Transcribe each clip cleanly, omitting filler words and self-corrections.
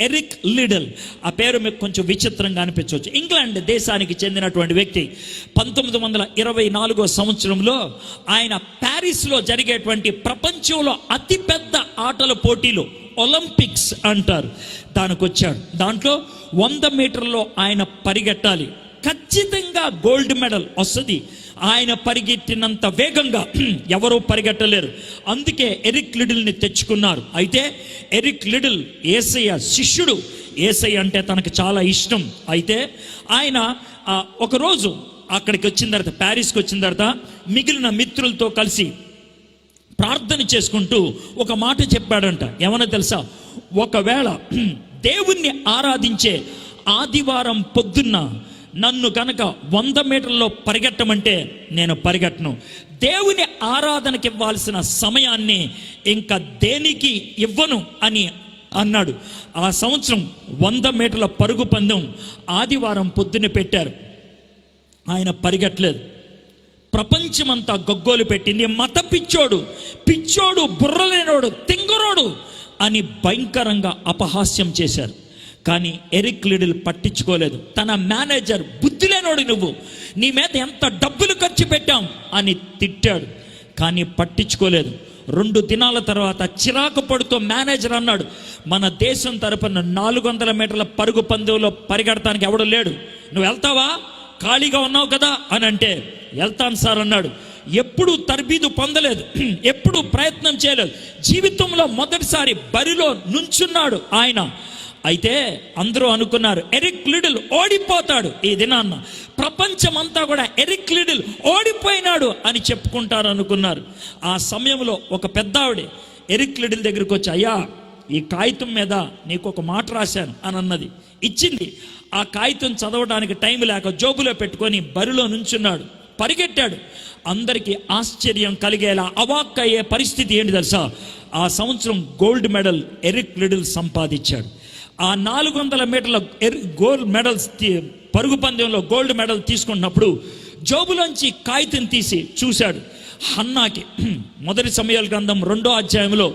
Eric Liddell. ఆ పేరు మీకు కొంచెం విచిత్రంగా అనిపించవచ్చు. ఇంగ్లాండ్ దేశానికి చెందినటువంటి వ్యక్తి. 1924 సంవత్సరంలో ఆయన ప్యారిస్లో జరిగేటువంటి ప్రపంచంలో అతిపెద్ద ఆటల పోటీలు, ఒలింపిక్స్ అంటారు, దానికి వచ్చాడు. దాంట్లో 100 మీటర్లో ఆయన పరిగెట్టాలి, ఖచ్చితంగా గోల్డ్ మెడల్ వస్తుంది. ఆయన పరిగెట్టినంత వేగంగా ఎవరూ పరిగెట్టలేరు. అందుకే ఎరిక్ లిడిల్ని తెచ్చుకున్నారు. అయితే ఎరిక్ లిడిల్ యేసయ్య శిష్యుడు. యేసయ్య అంటే తనకు చాలా ఇష్టం. అయితే ఆయన ఒకరోజు అక్కడికి వచ్చిన తర్వాత, ప్యారిస్కి వచ్చిన తర్వాత మిగిలిన మిత్రులతో కలిసి ప్రార్థన చేసుకుంటూ ఒక మాట చెప్పాడంట. ఏమన్నా తెలుసా? ఒకవేళ దేవుణ్ణి ఆరాధించే ఆదివారం పొద్దున్న నన్ను కనుక 100 మీటర్లో పరిగెట్టమంటే నేను పరిగెట్టను. దేవుని ఆరాధనకి ఇవ్వాల్సిన సమయాన్ని ఇంకా దేనికి ఇవ్వను అని అన్నాడు. ఆ సంవత్సరం 100 మీటర్ల పరుగు పందెం ఆదివారం పొద్దున్న పెట్టారు. ఆయన పరిగెట్టలేదు. ప్రపంచమంతా గగ్గోలు పెట్టింది. మత పిచ్చోడు, బుర్రలేనోడు, తింగరోడు అని భయంకరంగా అపహాస్యం చేశారు. కానీ ఎరిక్ లిడిల్ పట్టించుకోలేదు. తన మేనేజర్, బుద్ధి లేనోడు నువ్వు, నీ మీద ఎంత డబ్బులు ఖర్చు పెట్టాం అని తిట్టాడు. కానీ పట్టించుకోలేదు. 2 దినాల తర్వాత చిరాకు పడుతూ మేనేజర్ అన్నాడు, మన దేశం తరపున 400 మీటర్ల పరుగు పందెంలో పరిగెడటానికి ఎవడు లేడు, నువ్వు వెళ్తావా? ఖాళీగా ఉన్నావు కదా అని అంటే, వెళ్తాను సార్ అన్నాడు. ఎప్పుడు తర్బీదు పొందలేదు, ఎప్పుడు ప్రయత్నం చేయలేదు. జీవితంలో మొదటిసారి బరిలో నుంచున్నాడు ఆయన. అయితే అందరూ అనుకున్నారు ఎరిక్ లిడిల్ ఓడిపోతాడు. ఈ దినాన్న ప్రపంచమంతా కూడా ఎరిక్ లిడిల్ ఓడిపోయినాడు అని చెప్పుకుంటారు అనుకున్నారు. ఆ సమయంలో ఒక పెద్ద ఆవిడ ఎరిక్ లిడిల్ దగ్గరికి వచ్చి, అయ్యా ఈ కాగితం మీద నీకు ఒక మాట రాశాను అని అన్నది. ఇచ్చింది. ఆ కాగితం చదవడానికి టైం లేక జోబులో పెట్టుకొని బరిలో నుంచున్నాడు. పరిగెట్టాడు. అందరికీ ఆశ్చర్యం కలిగేలా, అవాక్కయ్యే పరిస్థితి ఏంటి తెలుసా? ఆ సంవత్సరం గోల్డ్ మెడల్ ఎరిక్ లిడిల్ సంపాదించాడు. ఆ 400 మీటర్ల గోల్డ్ మెడల్స్ పరుగు పందెంలో గోల్డ్ మెడల్ తీసుకున్నప్పుడు జోబులోంచి కాగితం తీసి చూశాడు. హన్నాకి 1 సమూయేలు గ్రంథం 2వ అధ్యాయంలో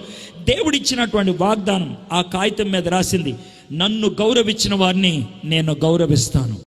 దేవుడిచ్చినటువంటి వాగ్దానం ఆ కాగితం మీద రాసింది, నన్ను గౌరవించిన వారిని నేను గౌరవిస్తాను.